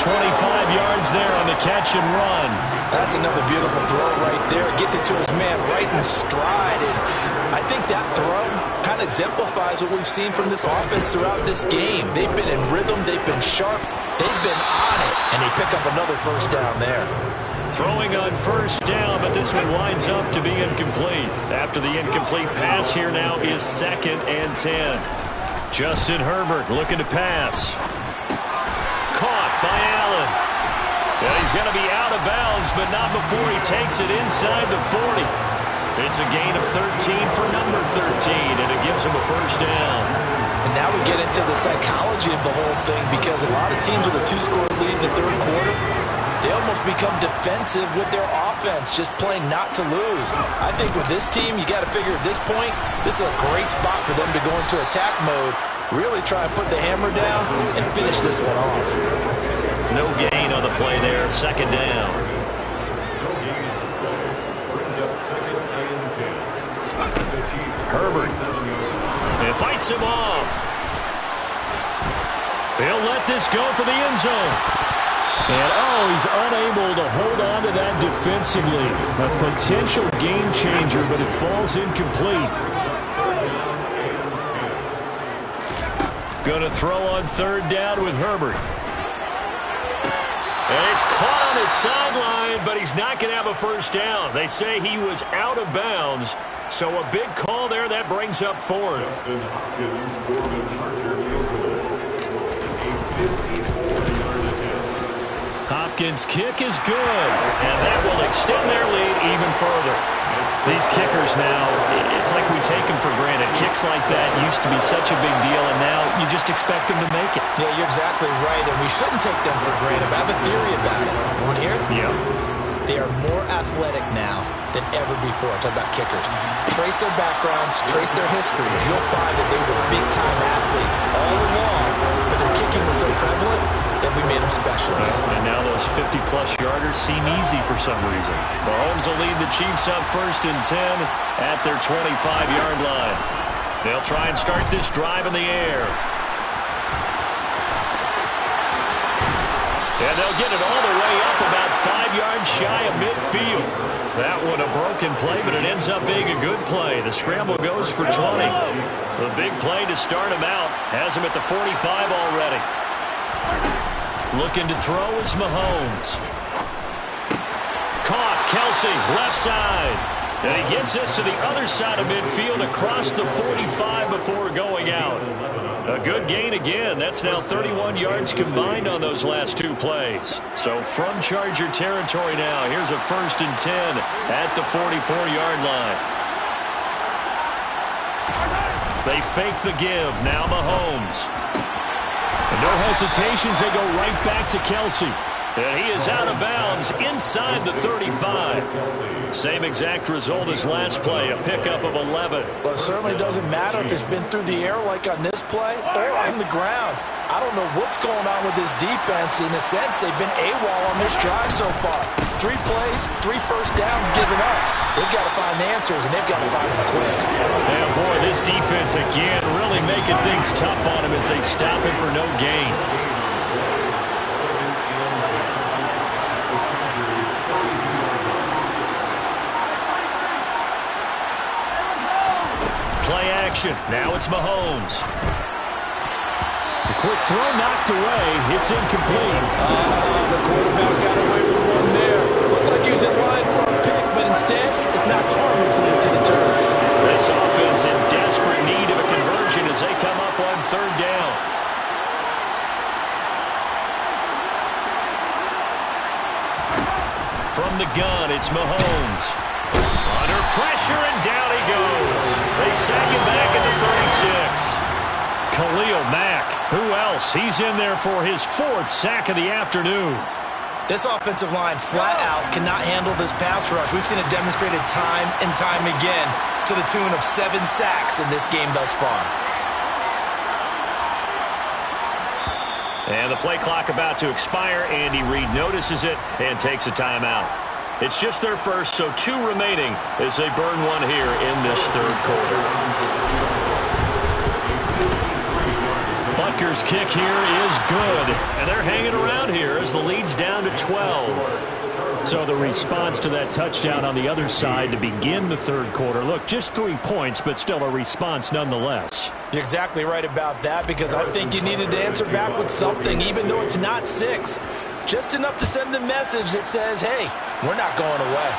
25 yards there on the catch and run. That's another beautiful throw right there. Gets it to his man right in stride. And I think that throw kind of exemplifies what we've seen from this offense throughout this game. They've been in rhythm. They've been sharp. They've been on it. And they pick up another first down there. Throwing on first down, but this one winds up to be incomplete. After the incomplete pass, here now is 2nd and 10. Justin Herbert looking to pass. Caught by Allen. And he's going to be out of bounds, but not before he takes it inside the 40. It's a gain of 13 for number 13, and it gives him a first down. And now we get into the psychology of the whole thing, because a lot of teams with a 2-score lead in the third quarter, they almost become defensive with their offense, just playing not to lose. I think with this team, you got to figure at this point, this is a great spot for them to go into attack mode, really try and put the hammer down and finish this one off. No gain on the play there, 2nd down. Herbert. It fights him off. He'll let this go for the end zone. And, he's unable to hold on to that defensively. A potential game changer, but it falls incomplete. Going to throw on 3rd down with Herbert. And he's caught on his sideline, but he's not going to have a first down. They say he was out of bounds, so a big call there. That brings up 4th. Hopkins' kick is good, and that will extend their lead even further. These kickers now, it's like we take them for granted. Kicks like that used to be such a big deal, and now you just expect them to make it. Yeah, you're exactly right, and we shouldn't take them for granted, but I have a theory about it. You want to hear it? Yeah. They are more athletic now than ever before. I talk about kickers. Trace their backgrounds, trace their histories. You'll find that they were big-time athletes all along, but their kicking was so prevalent that we made them specialists. And now those 50-plus yarders seem easy for some reason. Mahomes will lead the Chiefs up 1st and 10 at their 25-yard line. They'll try and start this drive in the air. And they'll get it all the way up about 5 yards shy of midfield. That one a broken play, but it ends up being a good play. The scramble goes for 20. The big play to start him out has him at the 45 already. Looking to throw is Mahomes. Caught, Kelsey, left side. And he gets this to the other side of midfield across the 45 before going out. A good gain again. That's now 31 yards combined on those last 2 plays. So from Charger territory now, here's a 1st and 10 at the 44-yard line. They fake the give. Now Mahomes. No hesitations. They go right back to Kelsey. And he is out of bounds inside the 35. Same exact result as last play, a pickup of 11. Well, it certainly doesn't matter if it's been through the air like on this play or on the ground. I don't know what's going on with this defense. In a sense, they've been AWOL on this drive so far. 3 plays, 3 first downs given up. They've got to find the answers, and they've got to find them quick. And boy, this defense again really making things tough on him as they stop him for no gain. Play action. Now it's Mahomes. The quick throw knocked away. It's incomplete. The quarterback got away with one there. Looked like he was in line for a pick, but instead, it's knocked harmlessly to the turf. This offense in desperate need of a conversion as they come up on 3rd down. From the gun, it's Mahomes. Under pressure, and down he goes. They sack him back at the 36. Khalil Mack, who else? He's in there for his 4th sack of the afternoon. This offensive line flat out cannot handle this pass rush. We've seen it demonstrated time and time again to the tune of 7 sacks in this game thus far. And the play clock about to expire. Andy Reid notices it and takes a timeout. It's just their first, so 2 remaining as they burn one here in this 3rd quarter. Rutgers kick here is good. And they're hanging around here as the lead's down to 12. So the response to that touchdown on the other side to begin the third quarter. Look, just 3 points, but still a response nonetheless. You're exactly right about that, because I think you needed to answer back with something, even though it's not 6. Just enough to send the message that says, hey, we're not going away.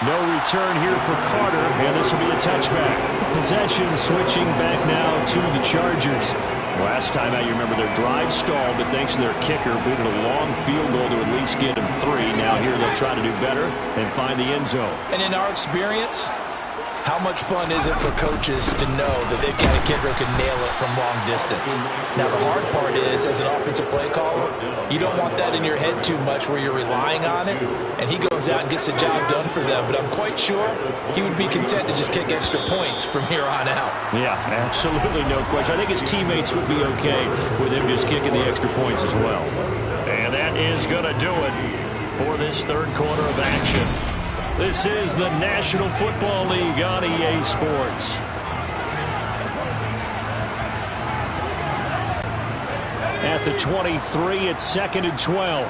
No return here for Carter, and this will be a touchback. Possession switching back now to the Chargers. Last time out, you remember their drive stalled, but thanks to their kicker, booted a long field goal to at least get them 3. Now here they'll try to do better and find the end zone. And in our experience, how much fun is it for coaches to know that they've got a kicker who can nail it from long distance? Now, the hard part is, as an offensive play caller, you don't want that in your head too much where you're relying on it, and he goes out and gets the job done for them. But I'm quite sure he would be content to just kick extra points from here on out. Yeah, absolutely no question. I think his teammates would be okay with him just kicking the extra points as well. And that is going to do it for this third quarter of action. This is the National Football League on EA Sports. At the 23, it's 2nd and 12.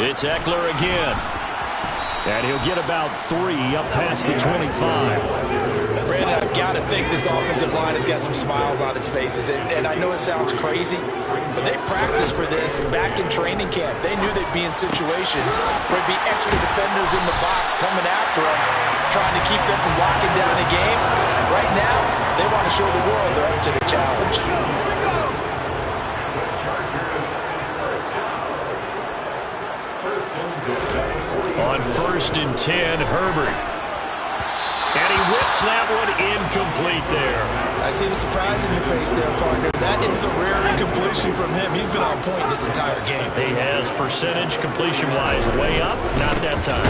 It's Eckler again. And he'll get about 3 up past the 25. Brandon, I've got to think this offensive line has got some smiles on its faces. And I know it sounds crazy, but they practiced for this back in training camp. They knew they'd be in situations where there'd be extra defenders in the box coming after them, trying to keep them from locking down the game. Right now, they want to show the world they're up to the challenge. On 1st and 10, Herbert. And he whips that one incomplete there. I see the surprise in your face there, partner. That is a rare incompletion from him. He's been on point this entire game. He has percentage completion-wise way up. Not that time.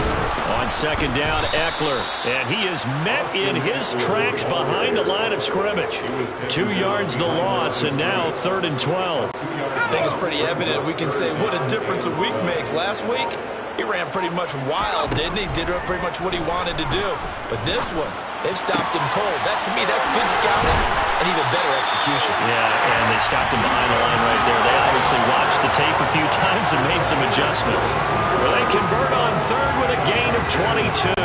On 2nd down, Eckler. And he is met in his tracks behind the line of scrimmage. 2 yards the loss, and now 3rd and 12. I think it's pretty evident. We can say what a difference a week makes. Last week, he ran pretty much wild, didn't he? Did pretty much what he wanted to do. But this one, they've stopped him cold. That, to me, that's good scouting and even better execution. Yeah, and they stopped him behind the line right there. They obviously watched the tape a few times and made some adjustments. Well, they convert on 3rd with a gain of 22.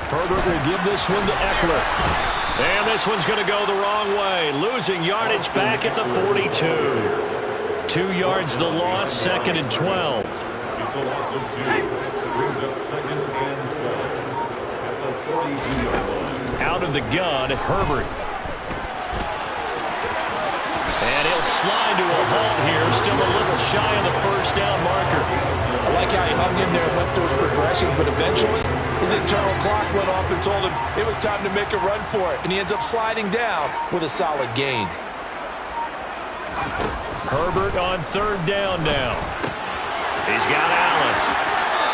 Herbert will give this one to Eckler. And this one's going to go the wrong way. Losing yardage back at the 42. 2 yards the loss, 2nd and 12. It's a loss of 2. Brings up 2nd and 12 at the 42-yard line. Out of the gun, Herbert. And he'll slide to a halt here. Still a little shy of the 1st down marker. I like how he hung in there and went through his progressions, but eventually his internal clock went off and told him it was time to make a run for it, and he ends up sliding down with a solid gain. Herbert on 3rd down now. He's got Allen.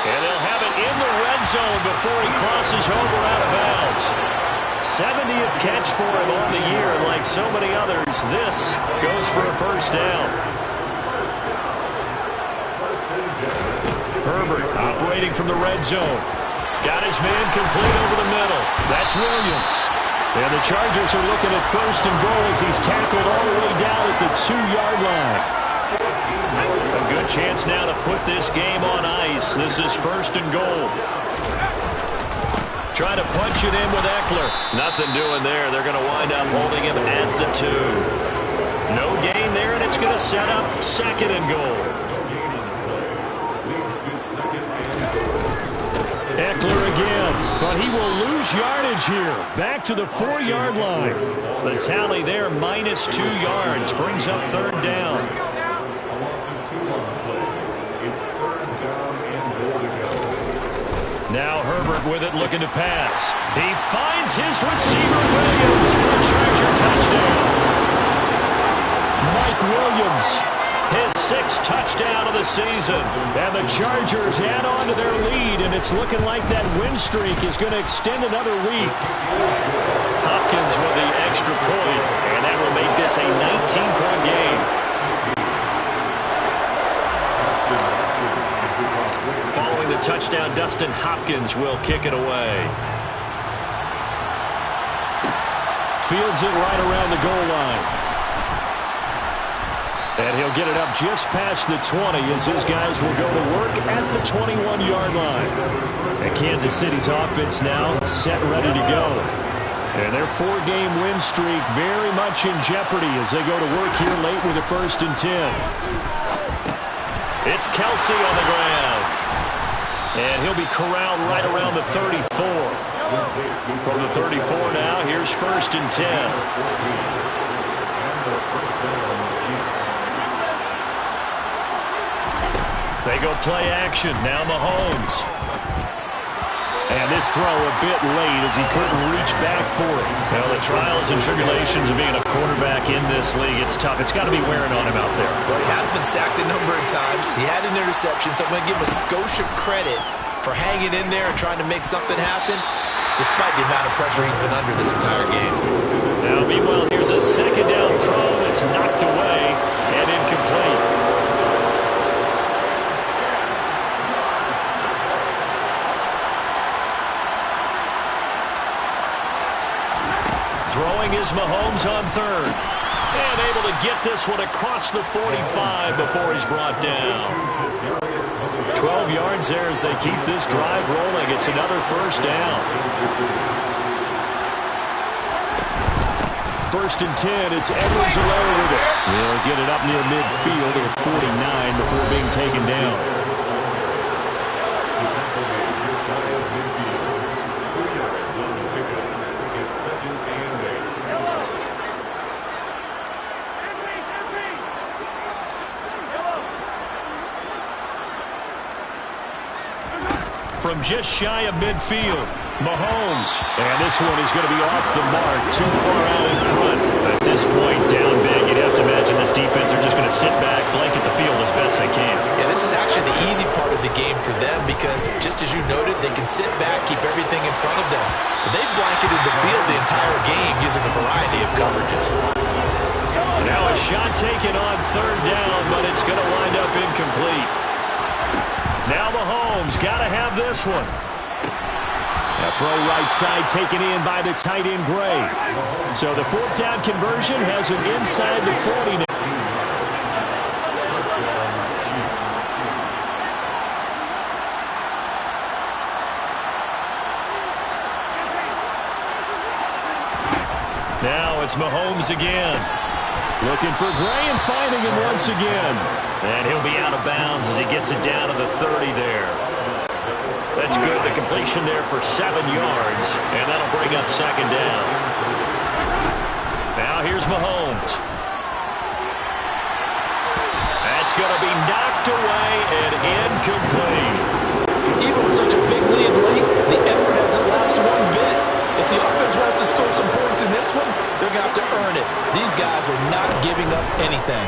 And they'll have it in the red zone before he crosses over out of bounds. 70th catch for him on the year, and like so many others, this goes for a 1st down. Herbert operating from the red zone. Got his man complete over the middle. That's Williams. And the Chargers are looking at 1st and goal as he's tackled all the way down at the 2-yard line. A good chance now to put this game on ice. This is 1st and goal. Trying to punch it in with Eckler. Nothing doing there. They're going to wind up holding him at the 2. No gain there, and it's going to set up 2nd and goal. Eckler again, but he will lose yardage here. Back to the 4-yard line. The tally there, -2 yards, brings up 3rd down. A loss of 2 on the play. It's 3rd down and goal to go. Now Herbert with it, looking to pass. He finds his receiver, Williams, for a Charger touchdown. Mike Williams, his 6th touchdown of the season. And the Chargers add on to their lead, and it's looking like that win streak is going to extend another week. Hopkins with the extra point, and that will make this a 19-point game. touchdown. Dustin Hopkins will kick it away. Fields it right around the goal line. And he'll get it up just past the 20 as his guys will go to work at the 21-yard line. And Kansas City's offense now set, ready to go. And their 4-game win streak very much in jeopardy as they go to work here late with a 1st and 10. It's Kelsey on the ground. And he'll be corralled right around the 34. From the 34 now, here's 1st and 10. They go play action. Now Mahomes. And this throw a bit late as he couldn't reach back for it. Well, the trials and tribulations of being a quarterback in this league, it's tough. It's got to be wearing on him out there. Well, he has been sacked a number of times. He had an interception, so I'm going to give him a skosh of credit for hanging in there and trying to make something happen, despite the amount of pressure he's been under this entire game. Now, meanwhile, here's a 2nd down throw that's knocked away and incomplete. Throwing is Mahomes on 3rd. And able to get this one across the 45 before he's brought down. 12 yards there as they keep this drive rolling. It's another 1st down. 1st and 10. It's Edwards alone with it. He'll get it up near midfield at 49 before being taken down. From just shy of midfield, Mahomes. And this one is going to be off the mark, too far out in front. At this point, down big, you'd have to imagine this defense are just going to sit back, blanket the field as best they can. Yeah, this is actually the easy part of the game for them because, just as you noted, they can sit back, keep everything in front of them. But they've blanketed the field the entire game using a variety of coverages. Now a shot taken on 3rd down, but it's going to wind up incomplete. Now Mahomes got to have this one. A throw right side taken in by the tight end Gray. So the 4th down conversion has him inside the 40 now. Now it's Mahomes again. Looking for Gray and finding him once again. And he'll be out of bounds as he gets it down to the 30 there. That's good. The completion there for 7 yards. And that'll bring up 2nd down. Now here's Mahomes. That's going to be knocked away and incomplete. Even with such a big lead late, the effort hasn't lost one bit. If the offense wants to score some points in this one, they're going to have to earn it. These guys are not giving up anything.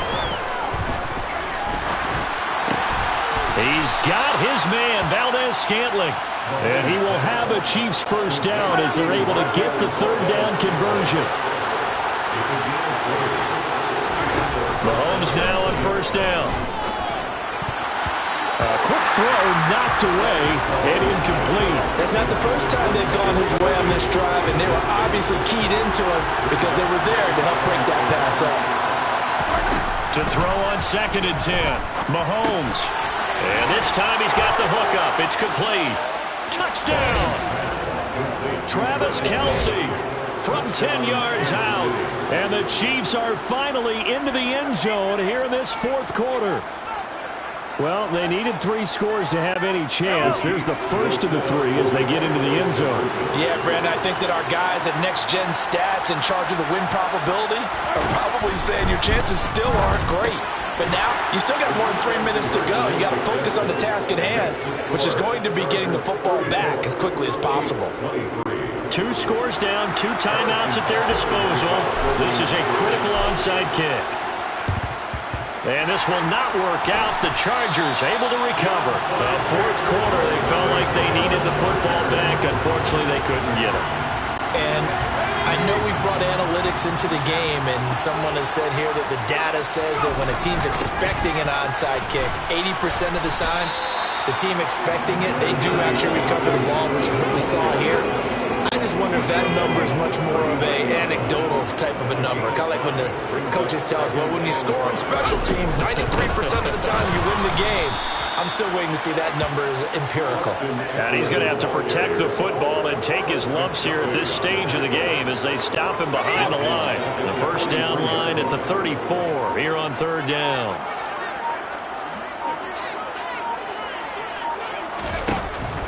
He's got his man, Valdez-Scantling. And he will have a Chiefs 1st down as they're able to get the 3rd down conversion. Mahomes now on 1st down. A quick throw knocked away and incomplete. That's not the first time they've gone his way on this drive, and they were obviously keyed into it because they were there to help break that pass up. To throw on 2nd and 10, Mahomes. And this time he's got the hook up. It's complete. Touchdown! Travis Kelce from 10 yards out. And the Chiefs are finally into the end zone here in this 4th quarter. Well, they needed 3 scores to have any chance. There's the first of the 3 as they get into the end zone. Yeah, Brandon, I think that our guys at Next Gen Stats in charge of the win probability are probably saying your chances still aren't great. But now, you still got more than 3 minutes to go. You got to focus on the task at hand, which is going to be getting the football back as quickly as possible. 2 scores down, 2 timeouts at their disposal. This is a critical onside kick. And this will not work out. The Chargers able to recover. The 4th quarter, they felt like they needed the football back. Unfortunately, they couldn't get it. And I know we brought analytics into the game, and someone has said here that the data says that when a team's expecting an onside kick, 80% of the time, the team expecting it, they do actually recover the ball, which is what we saw here. I just wonder if that number is much more of an anecdotal type of a number. Kind of like when the coaches tell us, well, when you score on special teams, 93% of the time you win the game. I'm still waiting to see that number is empirical. And he's going to have to protect the football and take his lumps here at this stage of the game as they stop him behind the line. The first down line at the 34 here on third down.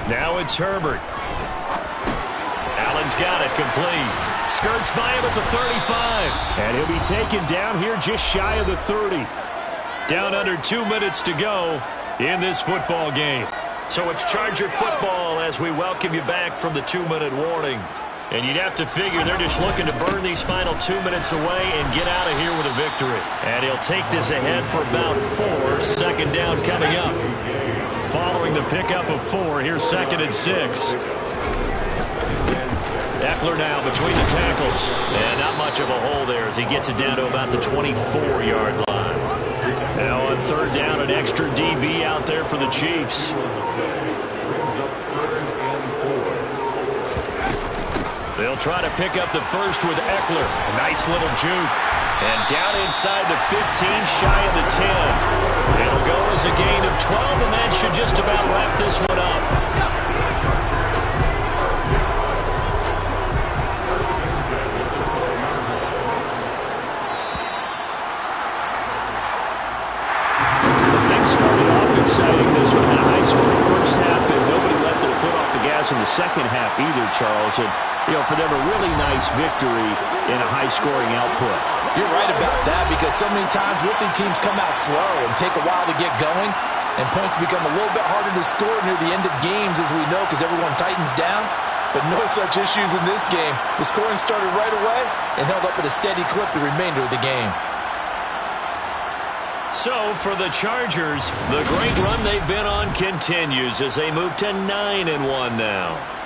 Now it's Herbert. Allen's got it complete. Skirts by him at the 35. And he'll be taken down here just shy of the 30. Down under 2 minutes to go in this football game. So it's Charger football as we welcome you back from the 2-minute warning. And you'd have to figure they're just looking to burn these final 2 minutes away and get out of here with a victory. And he'll take this ahead for about 4. Second down coming up. Following the pickup of 4, here's 2nd and 6. Eckler now between the tackles. And not much of a hole there as he gets it down to about the 24-yard line. Now on third down, an extra DB out there for the Chiefs. They'll try to pick up the first with Eckler. A nice little juke. And down inside the 15, shy of the 10. It'll go as a gain of 12, and that should just about wrap this one up. Exciting. This one had a high-scoring first half, and nobody let their foot off the gas in the second half either, Charles. And, for them, a really nice victory in a high-scoring output. You're right about that because so many times we'll see teams come out slow and take a while to get going, and points become a little bit harder to score near the end of games, as we know, because everyone tightens down. But no such issues in this game. The scoring started right away and held up at a steady clip the remainder of the game. So, for the Chargers, the great run they've been on continues as they move to 9-1 now.